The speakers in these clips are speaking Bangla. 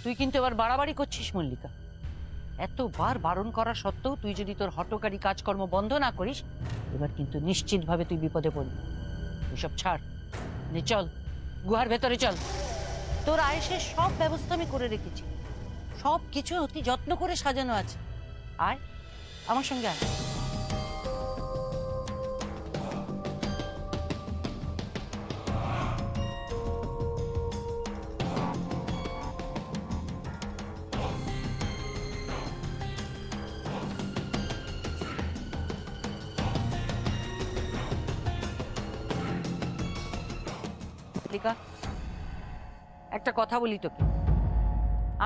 তুই কিন্তু এবার বাড়াবাড়ি করছিস মল্লিকা। এতবার বারণ করা সত্ত্বেও তুই যদি তোর হঠকারী কাজকর্ম বন্ধ না করিস, এবার কিন্তু নিশ্চিতভাবে তুই বিপদে পড়বি। এসব ছাড়, নে চল গুহার ভেতরে চল। তোর আয়েসের সব ব্যবস্থা আমি করে রেখেছি, সব কিছু অতি যত্ন করে সাজানো আছে। আয় আমার সঙ্গে আয়। একটা কথা বলি তোকে,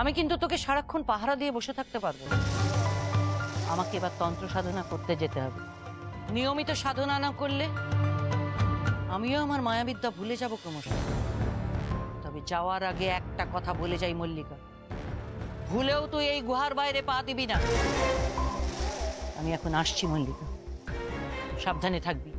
আমি কিন্তু তোকে সারাক্ষণ পাহারা দিয়ে বসে থাকতে পারবো না। আমাকে এবার তন্ত্র সাধনা করতে যেতে হবে। নিয়মিত সাধনা না করলে আমিও আমার মায়াবিদ্যা ভুলে যাব ক্রমশ। তবে যাওয়ার আগে একটা কথা বলে যাই মল্লিকা, ভুলেও তুই এই গুহার বাইরে পা দিবি না। আমি এখন আসছি মল্লিকা, সাবধানে থাকবি।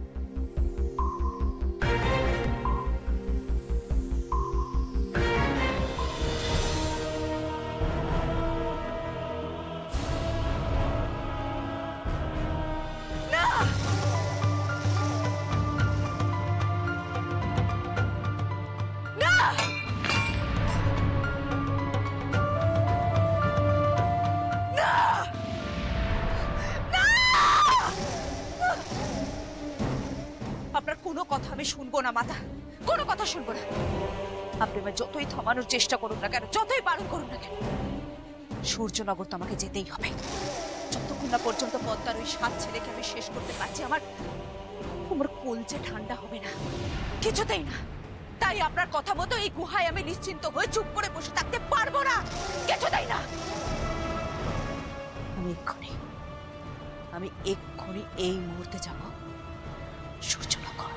আপনার কোনো কথা আমি শুনবো না মাতা, কোনো কথা শুনবো না। আপনি আমার যতই থামানোর চেষ্টা করুন না কেন, যতই বারণ করুন না কেন, সূর্যনগর তো আমাকে যেতেই হবে। যতক্ষণ না পর্যন্ত পদ্মার ওই সাত ছেলেকে আমি শেষ করতে পারছি, আমার কলজে ঠান্ডা হবে না, কিছুতেই না। তাই আপনার কথা মতো এই গুহায় আমি নিশ্চিন্ত হয়ে চুপ করে বসে থাকতে পারবো না, কিছুতেই না। আমি এক্ষুনি এই মুহূর্তে যাব সূর্যনগর।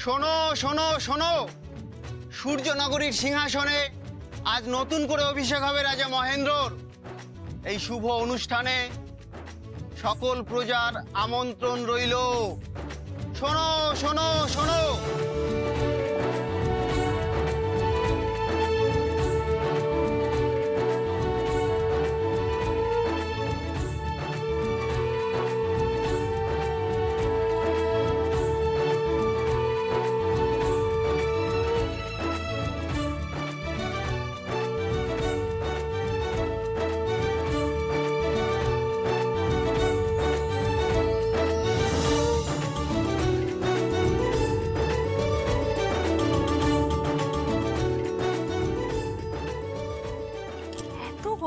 শোনো শোনো শোনো, সূর্যনগরীর সিংহাসনে আজ নতুন করে অভিষেক হবে রাজা মহেন্দ্রর। এই শুভ অনুষ্ঠানে সকল প্রজার আমন্ত্রণ রইল। শোনো শোনো শোনো।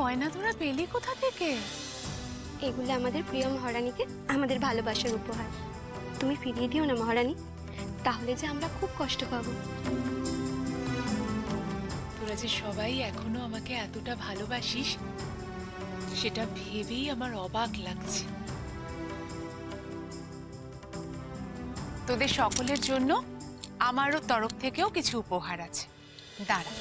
গয়না তোরা পেলি কোথা থেকে? এগুলো আমাদের প্রিয় মহারানীকে আমাদের ভালোবাসার উপহার। তুমি ফিরিয়ে দিও না মহারানী, তাহলে যে আমরা খুব কষ্ট পাবো। তোরা যে সবাই এখনো আমাকে এতটা ভালোবাসিস, সেটা ভেবেই আমার অবাক লাগছে। তোদের সকলের জন্য আমারও তরফ থেকেও কিছু উপহার আছে, দাঁড়া।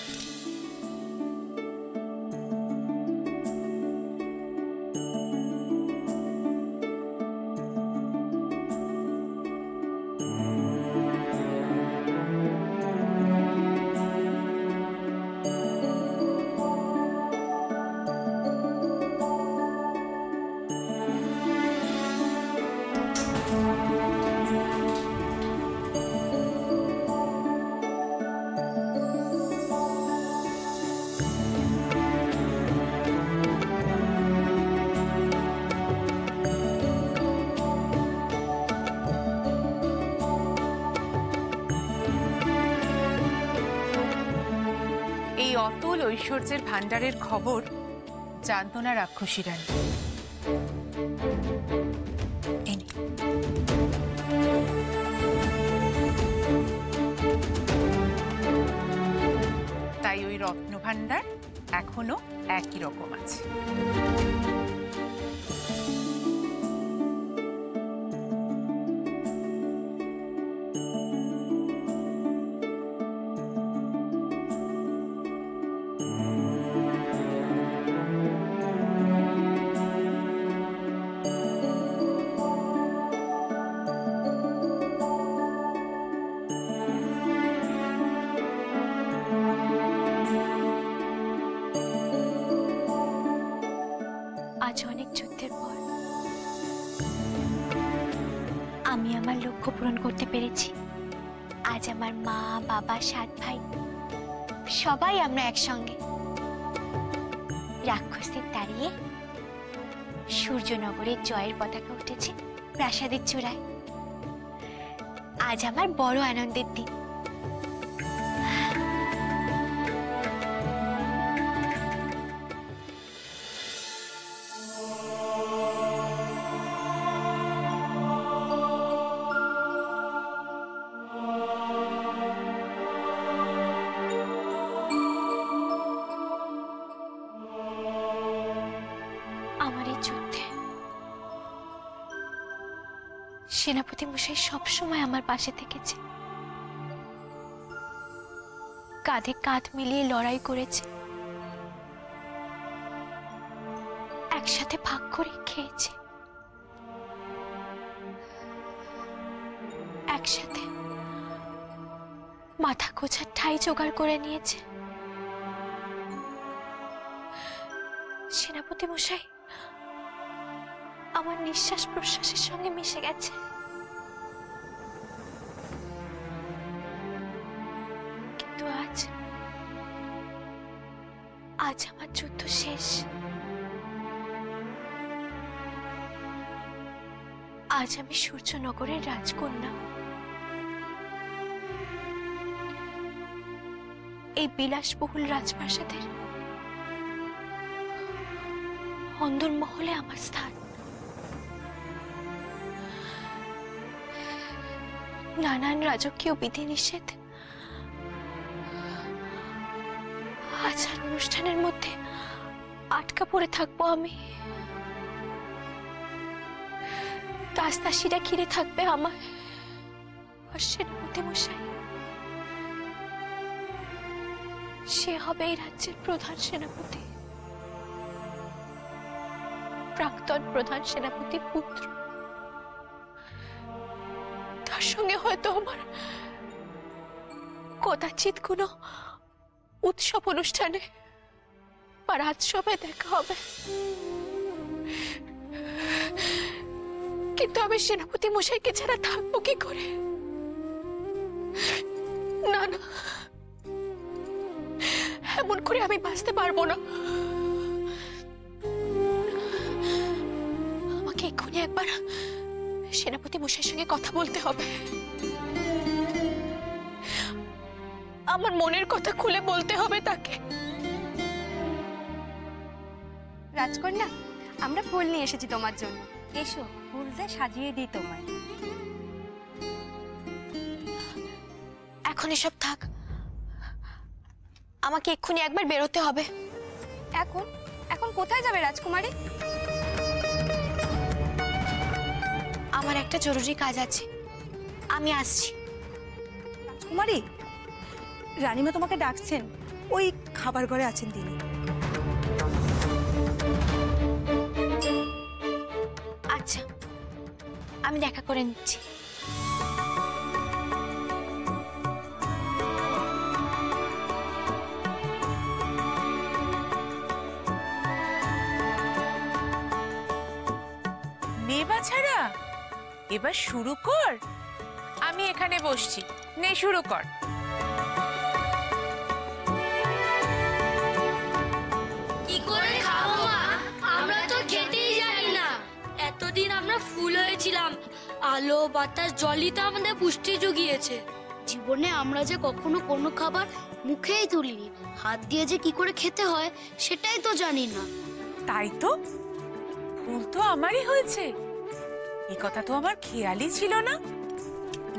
এই অতুল ঐশ্বর্যের ভান্ডারের খবর জানত না রাক্ষসী রানী। তাই ওই রত্ন ভান্ডার এখনো একই রকম আছে। আজ অনেক যুদ্ধের পর আমি আমার লক্ষ্য পূরণ করতে পেরেছি। আজ আমার মা, বাবা, 7 ভাই সবাই আমরা একসঙ্গে রাক্ষসদের তাড়িয়ে সূর্যনগরের জয়ের পতাকা উঠেছে প্রাসাদের চূড়ায়। আজ আমার বড় আনন্দের দিন। আমার এই যুদ্ধে সেনাপতি মশাই সবসময় আমার পাশে থেকেছে, কাঁধে কাঁধ মিলিয়ে লড়াই করেছে, একসাথে ভাগ করে খেয়েছে, একসাথে মাথা গোছার ঠাঁই জোগাড় করে নিয়েছে। সেনাপতি মশাই আমার নিঃশ্বাস প্রশ্বাসের সঙ্গে মিশে গেছে। কিন্তু আজ আমার যুদ্ধ শেষ। আজ আমি সূর্যনগরের রাজকন্যা। এই বিলাসবহুল রাজপ্রাসাদের অন্দরমহলে আমার স্থান। নানান রাজকীয় বিধিনিষেধ, আচার অনুষ্ঠানের মধ্যে আটকা পড়ে থাকবো আমি। দাসদাসীরা ঘিরে থাকবে আমার। আর সেনাপতি মশাই, সে হবে এই রাজ্যের প্রধান সেনাপতি, প্রাক্তন প্রধান সেনাপতির পুত্র। তার সঙ্গে হয়তো আমার কদাচিৎ কোনো উৎসব অনুষ্ঠানে বা রাজসভায় দেখা হবে। কিন্তু আমি সেনাপতি মশাইকে ছাড়া থাকবো কি করে? না না, এমন করে আমি বাঁচতে পারবো না। আমাকে এক্ষুনি একবার সেনাপতি মশাইয়ের সঙ্গে কথা বলতে হবে। আমার মনের কথা খুলে বলতে হবে তাকে। রাজকন্যা, আমরা ফুল নিয়ে এসেছি তোমার জন্য। এসো, ফুলটা সাজিয়ে দিই তোমায়। এখন এসব থাক, আমাকে এক্ষুনি একবার বেরোতে হবে। এখন এখন কোথায় যাবে রাজকুমারী? আমার একটা জরুরি কাজ আছে, আমি আসছি। রাজকুমারী, রানীমা তোমাকে ডাকছেন, ওই খাবার ঘরে আছেন তিনি। আচ্ছা, আমি দেখা করে নিচ্ছি। নেবা ছাড়া এবার শুরু কর। আমি এখানে বসছি, নে শুরু কর। কি করে খাবো মা? আমরা তো খেতেই জানি না। এতদিন আমরা ফুল হয়েছিলাম, আলো বাতাস জলই তো আমাদের পুষ্টি জুগিয়েছে। জীবনে আমরা যে কখনো কোনো খাবার মুখেই তুলিনি, হাত দিয়ে যে কি করে খেতে হয় সেটাই তো জানি না। তাই তো, ফুল তো আমারই হয়েছে, এই কথা তো আমার খেয়ালই ছিল না।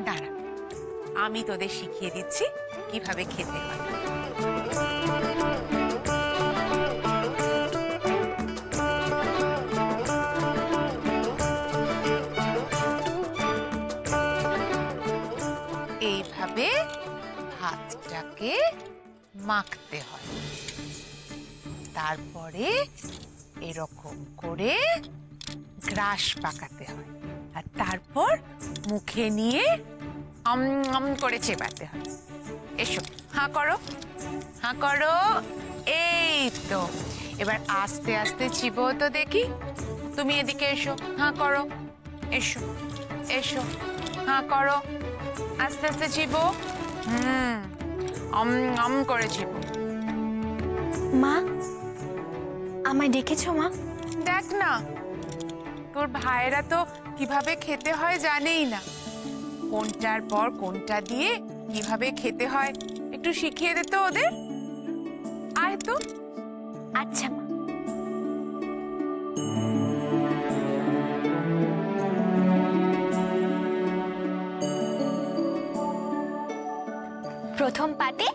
দাঁড়া, আমি তোদের শিখিয়ে দিচ্ছি কিভাবে খেতে হয়। এইভাবে হাতটাকে মাখতে হয়, তারপরে এরকম করে গ্রাস পাকাতে হয়, আর তারপর মুখে নিয়ে আম করে চেবাতে হয়। এসো, হাঁ করো, হাঁ করো। এই তো, এবার আস্তে আস্তে চিবো তো দেখি। তুমি এদিকে এসো, হাঁ করো, এসো এসো, হাঁ করো, আস্তে আস্তে চিবো। আম করে চিবো। মা, আমায় ডেকেছো মা? দেখ না, তোর ভাইয়েরা তো কিভাবে খেতে হয় জানেই না। কোনটার পর কোনটা দিয়ে কিভাবে খেতে হয় একটু শিখিয়ে দে তো ওদের। আয় তো। আচ্ছা মা। প্রথম পাতে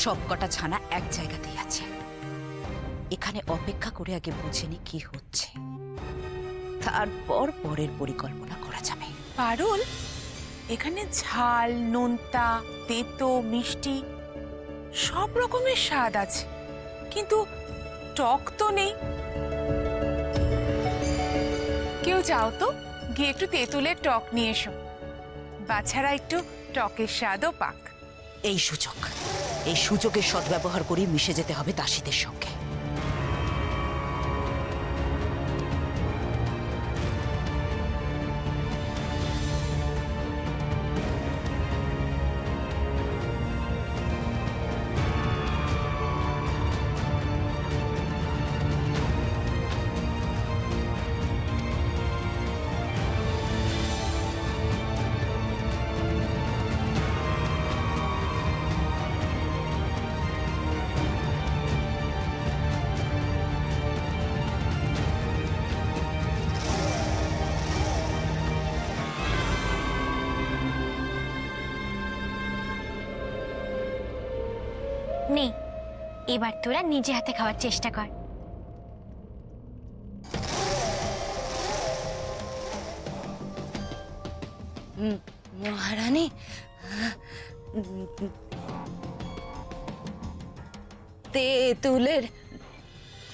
সব কটা ছানা এক জায়গাতেই আছে। এখানে অপেক্ষা করে আগে বুঝে নি কি হচ্ছে, তারপর পরের পরিকল্পনা করা যাবে। পারুল, এখানে ঝাল, নোনতা, তেতো, মিষ্টি সব রকমের স্বাদ আছে, কিন্তু টক তো নেই। কেউ যাও তো, গিয়ে একটু তেঁতুলের টক নিয়ে এসো। বাচ্চারা একটু টকের স্বাদও পাক। এই সুযোগের সদ্ব্যবহার করে মিশে যেতে হবে দাসীদের সঙ্গে। নে, এবার তোরা নিজে হাতে খাওয়ার চেষ্টা কর। মহারানী, তেঁতুলের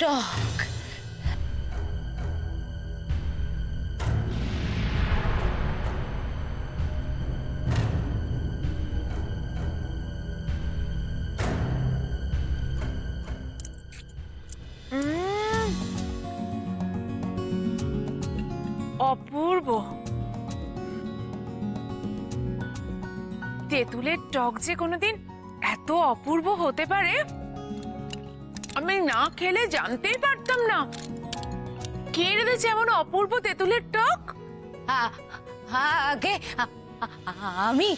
টক। অপূর্ব। তেঁতুলের টক যে কোনোদিন এত অপূর্ব হতে পারে আমি না খেলে জানতেই পারতাম না। কে রেঁধেছে এমন অপূর্ব তেঁতুলের টক? আগে আমি।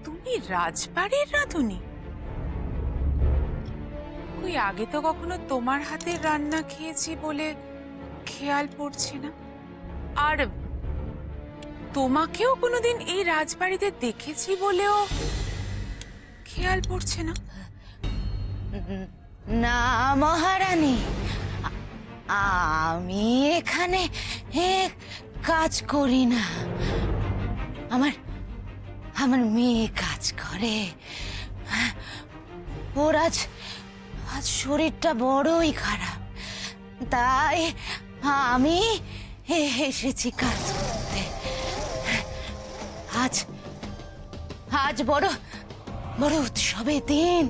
তুমি রাজবাড়ির রাঁধুনি? ওই আগে তো কখনো তোমার হাতের রান্না খেয়েছি বলে খেয়াল পড়ছে না। আর তোমাকেও কোনোদিন এই রাজবাড়িতে দেখেছি বলেও খেয়াল পড়ছে না। না মহারানী, আমি এখানে কাজ করি না। আমার মেয়ে কাজ করে। ওর আজ শরীরটা বড়ই খারাপ, তাই আমি এসেছি কাজ করতে। আজ বড় উৎসবের দিন,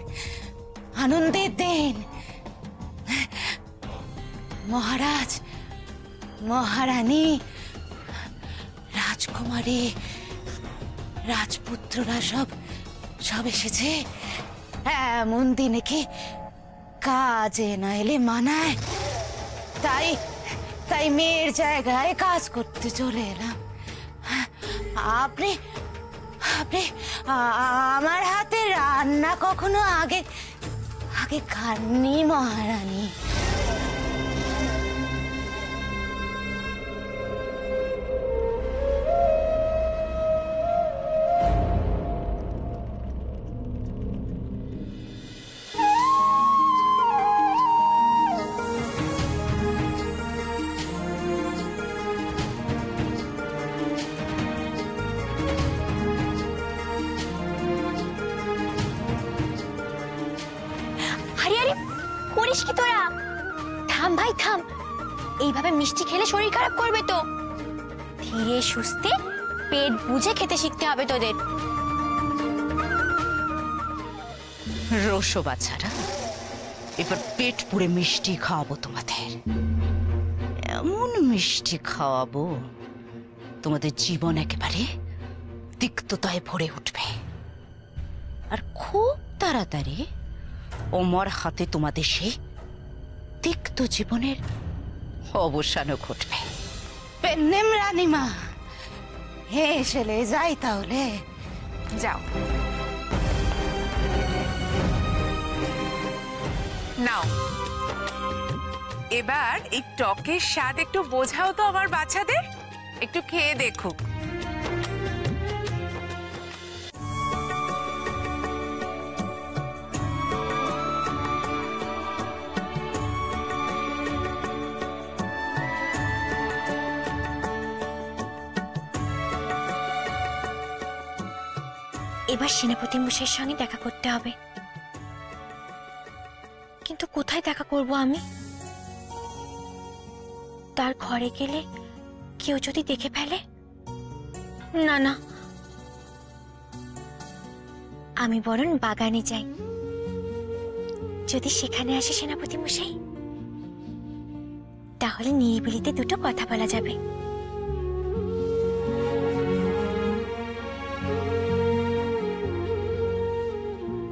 আনন্দের দিন। মহারাজ, মহারানী, রাজকুমারী রাজপুত্ররা সব সব এসেছে। এমন দিনে কি কাজে না এলে মানায়? তাই তাই মেয়ের জায়গায় কাজ করতে চলে এলাম। আপনি আপনি আমার হাতে রান্না কখনো আগে আগে খাননি মহারানী? আরে আরে করিস কি তোরা? থাম ভাই থাম, এইভাবে মিষ্টি খেলে শরীর খারাপ করবে তো। ধীরে সুস্থে পেট বুঝে খেতে শিখতে হবে তোদের। রসো বাছারা, এবার পেট পুড়ে মিষ্টি খাওয়াবো তোমাদের। এমন মিষ্টি খাওয়াবো তোমাদের জীবন একেবারে তিক্ততায় ভরে উঠবে। আর খুব তাড়াতাড়ি ওমর হাতে তোমাদের সেই তিক্ত জীবনের অবসানও ঘটবে। পেন্নেম রানীমা, হে ছেলে যাই তাহলে। যাও, নাও এবার এই টকের স্বাদ একটু বোঝাও তো আমার বাচ্চাদের, একটু খেয়ে দেখুক। এবার সেনাপতি মশাইয়ের সঙ্গে দেখা করতে হবে, কিন্তু কোথায় দেখা করব আমি? তার ঘরে গেলে কেউ যদি দেখে ফেলে? না না, আমি বরং বাগানে যাই। যদি সেখানে আসে সেনাপতি মশাই, তাহলে নিরিবিলিতে দুটো কথা বলা যাবে।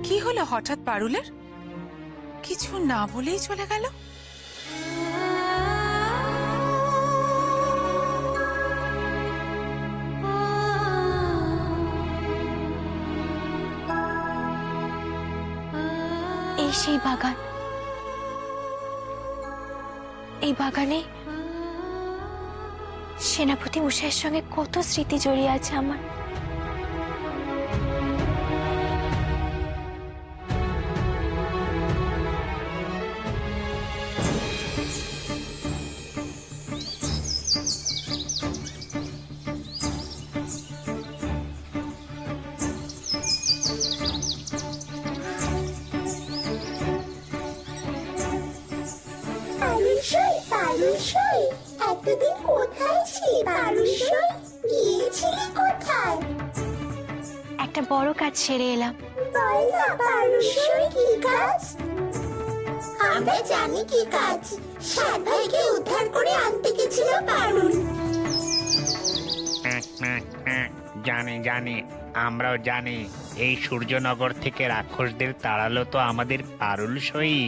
কি হলো হঠাৎ পারুলের? কিছু না বলেই চলে গেল। এই সেই বাগান, এই বাগানে সেনাপতি মশাইয়ের সঙ্গে কত স্মৃতি জড়িয়ে আছে আমার। এতদিন কোথায় ছিলি পারুলসই? গিয়েছিলি কোথায়? একটা বড় কাজ সেরে এলাম। বল না পারুলসই, কি কাজ? আমরা জানি কি কাজ। সাত ভাইকে উদ্ধার করে আনতে গেছিল পারুল। জানি জানি, আমরাও জানি। এই সূর্যনগর থেকে রাক্ষসদের তাড়ালো তো আমাদের পারুলসই।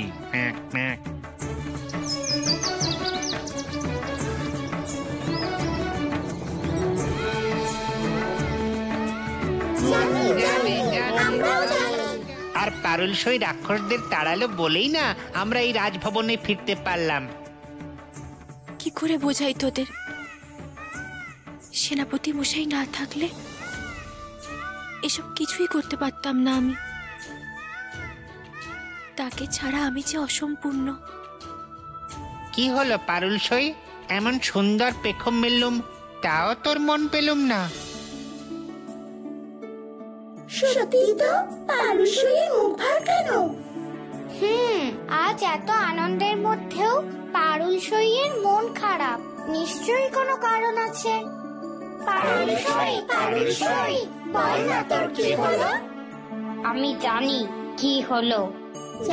আর পারুলসই রাক্ষসদের তাড়ালো বলেই না আমরা এই রাজভবনে ফিরতে পারলাম। কি করে বোঝাই তোদের? সেনাপতি মশাই না থাকলে এসব কিছুই করতে পারতাম না আমি। তাকে ছাড়া আমি যে অসম্পূর্ণ। কি হলো পারুলসই, এমন সুন্দর পেখম মেললুম, তাও তোর মন পেলুম না? সত্যি তো, পারুলসইয়ের মুখ ভার কেন? আজ এত আনন্দের মধ্যেও পারুলসইয়ের মন খারাপ। নিশ্চয়ই কোনো কারণ আছে। পারুলসই, পারুলসই, বল না তোর কি হলো? আমি জানি কি হলো।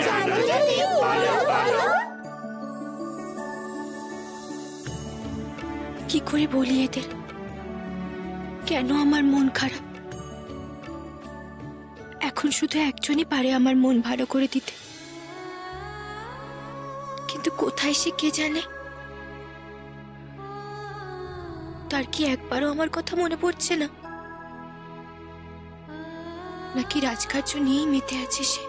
জানো যদি বলো বলো। কি করে বলি এদের? কেন আমার মন খারাপ? এখন শুধু একজনই পারে আমার মন ভালো করে দিতে, কিন্তু কোথায় সে কে জানে। তার কি একবারও আমার কথা মনে পড়ছে না? নাকি রাজকার্য নিয়েই মেতে আছে সে?